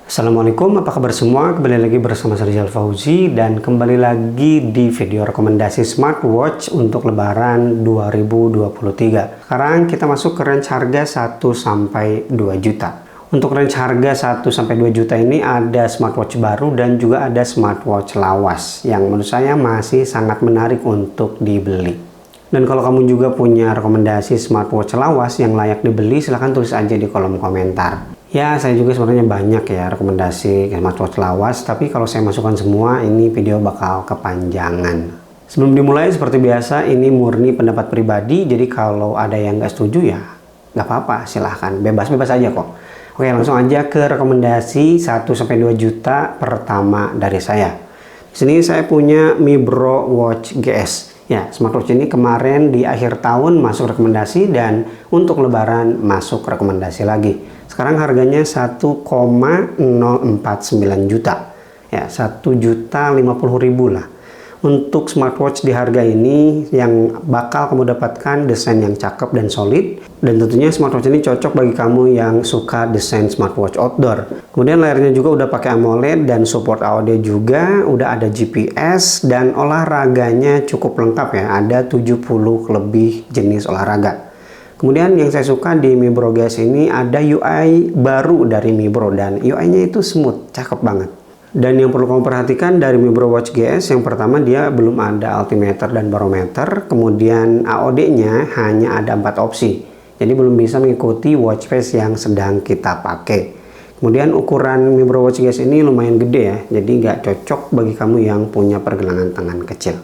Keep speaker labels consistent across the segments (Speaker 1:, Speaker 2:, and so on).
Speaker 1: Assalamualaikum, apa kabar semua? Kembali lagi bersama saya Rizal Fauzi dan kembali lagi di video rekomendasi smartwatch untuk Lebaran 2023. Sekarang kita masuk ke range harga 1-2 juta. Untuk range harga 1-2 juta ini ada smartwatch baru dan juga ada smartwatch lawas yang menurut saya masih sangat menarik untuk dibeli. Dan kalau kamu juga punya rekomendasi smartwatch lawas yang layak dibeli, silahkan tulis aja di kolom komentar. Ya, saya juga sebenarnya banyak ya rekomendasi smartwatch lawas, tapi kalau saya masukkan semua, ini video bakal kepanjangan. Sebelum dimulai, seperti biasa, ini murni pendapat pribadi, jadi kalau ada yang nggak setuju ya, nggak apa-apa, silahkan. Bebas-bebas aja kok. Oke, langsung aja ke rekomendasi 1-2 juta pertama dari saya. Di sini saya punya Mi Bro Watch GS. Ya, smartwatch ini kemarin di akhir tahun masuk rekomendasi dan untuk Lebaran masuk rekomendasi lagi. Sekarang harganya 1,049 juta. Ya, 1.050.000 lah. Untuk smartwatch di harga ini yang bakal kamu dapatkan desain yang cakep dan solid, dan tentunya smartwatch ini cocok bagi kamu yang suka desain smartwatch outdoor. Kemudian layarnya juga udah pakai AMOLED dan support audio juga, udah ada GPS dan olahraganya cukup lengkap ya, ada 70 lebih jenis olahraga. Kemudian yang saya suka di Mi Bro GS ini ada UI baru dari Mi Bro dan UI-nya itu smooth, cakep banget. Dan yang perlu kamu perhatikan dari Mi Bro Watch GS, yang pertama dia belum ada altimeter dan barometer, kemudian AOD-nya hanya ada 4 opsi. Jadi belum bisa mengikuti watch face yang sedang kita pakai. Kemudian ukuran Mi Bro Watch GS ini lumayan gede ya, jadi nggak cocok bagi kamu yang punya pergelangan tangan kecil.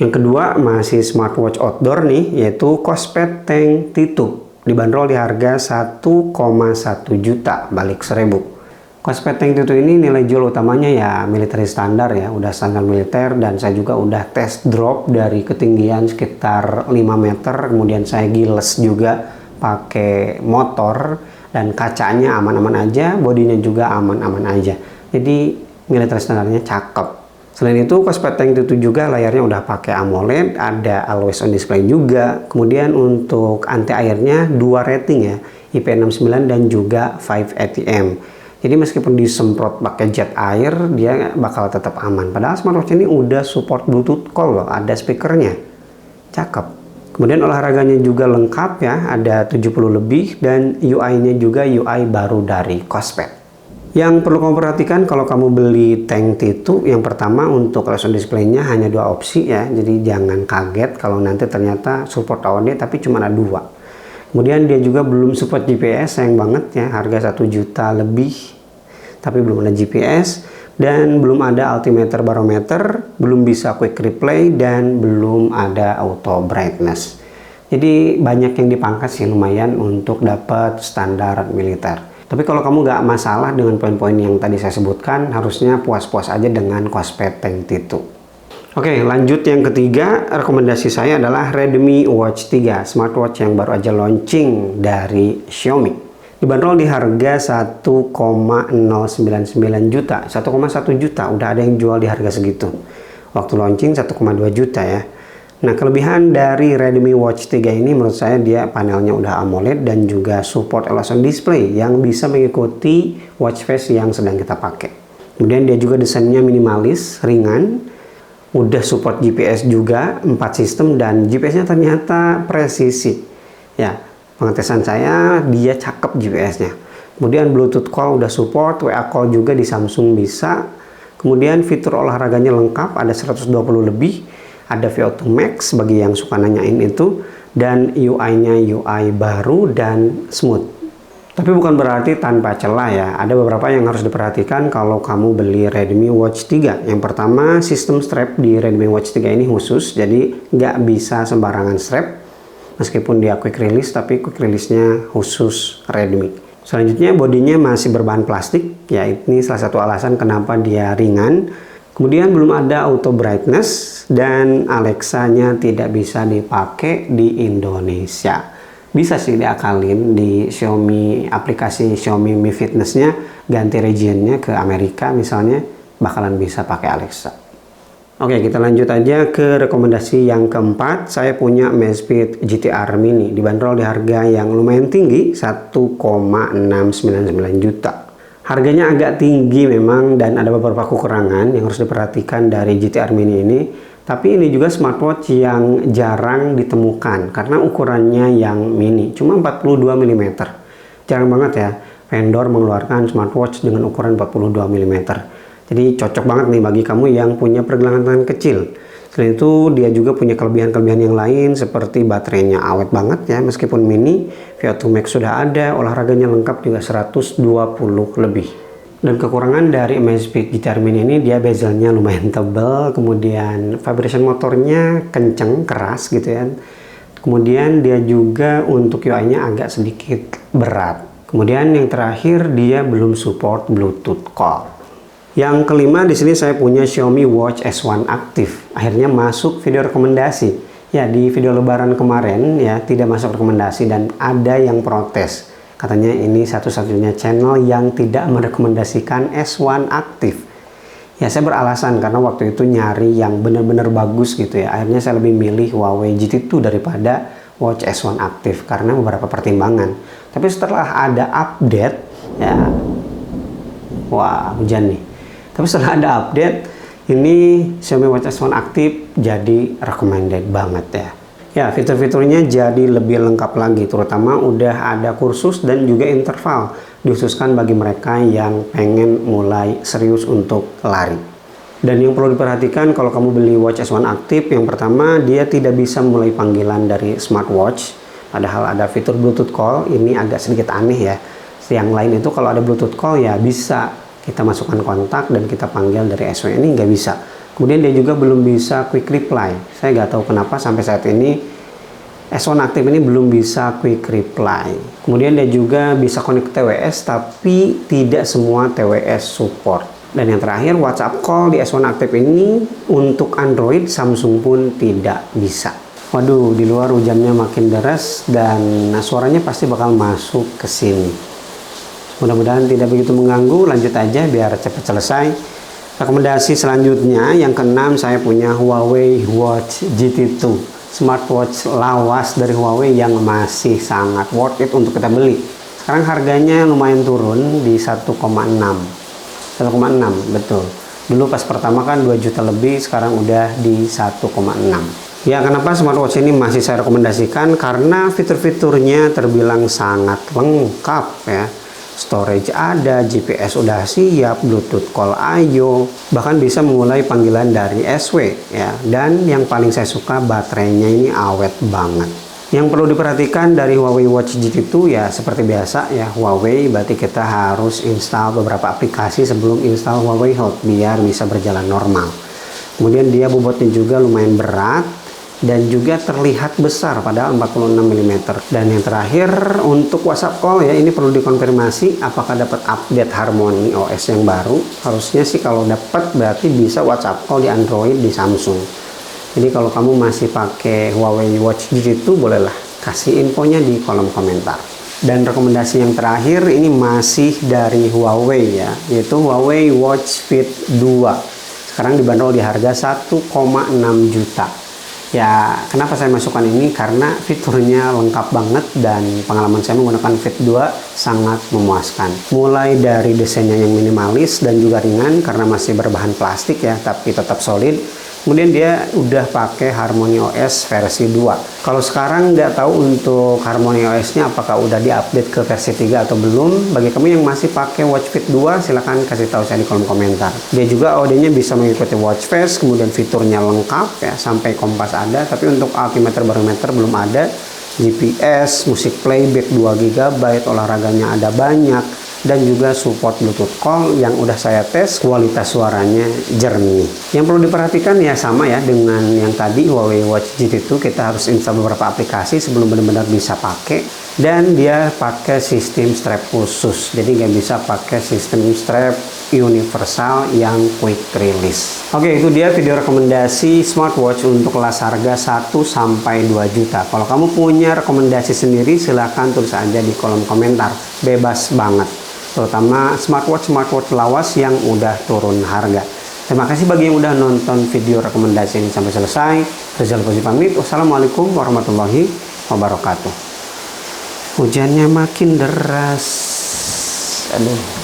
Speaker 1: Yang kedua masih smartwatch outdoor nih, yaitu Kospet Tank T2. Dibanderol di harga 1,1 juta balik 1.000. Kospet Tank T2 ini nilai jual utamanya ya military standar ya, udah standar militer, dan saya juga udah test drop dari ketinggian sekitar 5 meter, kemudian saya giles juga pakai motor dan kacanya aman-aman aja, bodinya juga aman-aman aja. Jadi military standarnya cakep. Selain itu Kospet Tank T2 juga layarnya udah pakai AMOLED, ada always on display juga. Kemudian untuk anti airnya 2 rating ya, IP69 dan juga 5 ATM. Jadi meskipun disemprot pakai jet air, dia bakal tetap aman. Padahal smartwatch ini udah support Bluetooth call loh, ada speakernya. Cakep. Kemudian olahraganya juga lengkap ya, ada 70 lebih dan UI-nya juga UI baru dari Kospet. Yang perlu kamu perhatikan kalau kamu beli Tank T2, yang pertama untuk resolusi display-nya hanya 2 opsi ya. Jadi jangan kaget kalau nanti ternyata support AOD tapi cuma ada 2. Kemudian dia juga belum support GPS, sayang banget ya, harga 1 juta lebih tapi belum ada GPS dan belum ada altimeter barometer, belum bisa quick replay dan belum ada auto brightness. Jadi banyak yang dipangkas sih lumayan untuk dapat standar militer. Tapi kalau kamu nggak masalah dengan poin-poin yang tadi saya sebutkan, harusnya puas-puas aja dengan Kospet Tank T2. Oke, lanjut yang ketiga, rekomendasi saya adalah Redmi Watch 3, smartwatch yang baru aja launching dari Xiaomi. Dibanderol di harga 1,099 juta, 1,1 juta, udah ada yang jual di harga segitu. Waktu launching 1,2 juta ya. Nah, kelebihan dari Redmi Watch 3 ini menurut saya dia panelnya udah AMOLED dan juga support always on display yang bisa mengikuti watch face yang sedang kita pakai. Kemudian dia juga desainnya minimalis, ringan. Udah support GPS juga, 4 sistem dan GPS-nya ternyata presisi. Ya, pengetesan saya dia cakep GPS-nya. Kemudian Bluetooth call udah support, WA call juga di Samsung bisa. Kemudian fitur olahraganya lengkap, ada 120 lebih. Ada VO2 Max bagi yang suka nanyain itu, dan UI-nya UI baru dan smooth. Tapi bukan berarti tanpa celah ya, ada beberapa yang harus diperhatikan kalau kamu beli Redmi Watch 3. Yang pertama, sistem strap di Redmi Watch 3 ini khusus, jadi nggak bisa sembarangan strap. Meskipun dia quick release, tapi quick release-nya khusus Redmi. Selanjutnya, bodinya masih berbahan plastik, ya ini salah satu alasan kenapa dia ringan. Kemudian belum ada auto brightness dan Alexa-nya tidak bisa dipakai di Indonesia. Bisa sih diakalin di Xiaomi, aplikasi Xiaomi Mi Fitness-nya, ganti region-nya ke Amerika misalnya, bakalan bisa pakai Alexa. Oke, kita lanjut aja ke rekomendasi yang keempat. Saya punya Amazfit GTR Mini, dibanderol di harga yang lumayan tinggi, 1,699 juta. Harganya agak tinggi memang dan ada beberapa kekurangan yang harus diperhatikan dari GTR Mini ini. Tapi ini juga smartwatch yang jarang ditemukan karena ukurannya yang mini, cuma 42 mm. Jarang banget ya vendor mengeluarkan smartwatch dengan ukuran 42 mm. Jadi cocok banget nih bagi kamu yang punya pergelangan tangan kecil. Selain itu dia juga punya kelebihan-kelebihan yang lain seperti baterainya awet banget ya, meskipun mini. VO2 Max sudah ada, olahraganya lengkap juga 120 lebih. Dan kekurangan dari Amazfit GTR Mini ini, dia bezelnya lumayan tebal, kemudian vibration motornya kenceng, keras gitu ya. Kemudian dia juga untuk UI-nya agak sedikit berat. Kemudian yang terakhir, dia belum support Bluetooth call. Yang kelima di sini saya punya Xiaomi Watch S1 Active. Akhirnya masuk video rekomendasi. Ya, di video lebaran kemarin ya tidak masuk rekomendasi dan ada yang protes. Katanya ini satu-satunya channel yang tidak merekomendasikan S1 Active. Ya, saya beralasan karena waktu itu nyari yang benar-benar bagus gitu ya. Akhirnya saya lebih milih Huawei GT2 daripada Watch S1 Active karena beberapa pertimbangan. Tapi setelah ada update ya, wah hujan nih. Tapi setelah ada update, ini Xiaomi Watch S1 Active jadi recommended banget ya. Ya, fitur-fiturnya jadi lebih lengkap lagi, terutama udah ada kursus dan juga interval dikhususkan bagi mereka yang pengen mulai serius untuk lari. Dan yang perlu diperhatikan kalau kamu beli Watch S1 Active, yang pertama dia tidak bisa mulai panggilan dari smartwatch, padahal ada fitur Bluetooth call. Ini agak sedikit aneh ya. Yang lain itu kalau ada Bluetooth call ya bisa kita masukkan kontak dan kita panggil dari SW, ini nggak bisa. Kemudian dia juga belum bisa quick reply. Saya nggak tahu kenapa sampai saat ini S1 Active ini belum bisa quick reply. Kemudian dia juga bisa connect TWS, tapi tidak semua TWS support. Dan yang terakhir, WhatsApp call di S1 Active ini untuk Android, Samsung pun tidak bisa. Waduh, di luar hujannya makin deras dan suaranya pasti bakal masuk ke sini. Mudah-mudahan tidak begitu mengganggu. Lanjut aja biar cepat selesai. Rekomendasi selanjutnya yang keenam, saya punya Huawei Watch GT2, smartwatch lawas dari Huawei yang masih sangat worth it untuk kita beli. Sekarang harganya lumayan turun di 1,6 betul. Dulu pas pertama kan 2 juta lebih, sekarang udah di 1,6. Ya, kenapa smartwatch ini masih saya rekomendasikan? Karena fitur-fiturnya terbilang sangat lengkap ya. Storage ada, GPS udah siap, Bluetooth call ayo, bahkan bisa memulai panggilan dari SW ya. Dan yang paling saya suka, baterainya ini awet banget. Yang perlu diperhatikan dari Huawei Watch GT2 ya seperti biasa ya, Huawei berarti kita harus install beberapa aplikasi sebelum install Huawei Health biar bisa berjalan normal. Kemudian dia bobotnya juga lumayan berat dan juga terlihat besar pada 46 mm. Dan yang terakhir untuk WhatsApp call ya, ini perlu dikonfirmasi apakah dapat update Harmony OS yang baru. Harusnya sih kalau dapat berarti bisa WhatsApp call di Android di Samsung. Jadi kalau kamu masih pakai Huawei Watch GT2, bolehlah kasih infonya di kolom komentar. Dan rekomendasi yang terakhir ini masih dari Huawei ya, yaitu Huawei Watch Fit 2. Sekarang dibanderol di harga 1,6 juta. Ya, kenapa saya masukkan ini? Karena fiturnya lengkap banget dan pengalaman saya menggunakan Fit 2 sangat memuaskan. Mulai dari desainnya yang minimalis dan juga ringan karena masih berbahan plastik ya, tapi tetap solid. Kemudian dia udah pakai Harmony OS versi 2. Kalau sekarang nggak tahu untuk Harmony OS-nya apakah udah diupdate ke versi 3 atau belum. Bagi kamu yang masih pakai Watch Fit 2, silahkan kasih tahu saya di kolom komentar. Dia juga audionya bisa mengikuti watch face, kemudian fiturnya lengkap ya, sampai kompas ada. Tapi untuk altimeter barometer belum ada. GPS, musik playback 2 GB, olahraganya ada banyak. Dan juga support Bluetooth call yang udah saya tes, kualitas suaranya jernih. Yang perlu diperhatikan ya sama ya dengan yang tadi Huawei Watch GT2, kita harus install beberapa aplikasi sebelum benar-benar bisa pakai. Dan dia pakai sistem strap khusus, jadi nggak bisa pakai sistem strap universal yang quick release. Oke, itu dia video rekomendasi smartwatch untuk kelas harga 1-2 juta. Kalau kamu punya rekomendasi sendiri, silahkan tulis aja di kolom komentar, bebas banget. Terutama smartwatch lawas yang udah turun harga. Terima kasih bagi yang udah nonton video rekomendasi ini sampai selesai. Rizal Fauzi pamit. Wassalamualaikum warahmatullahi wabarakatuh. Hujannya makin deras. Aduh.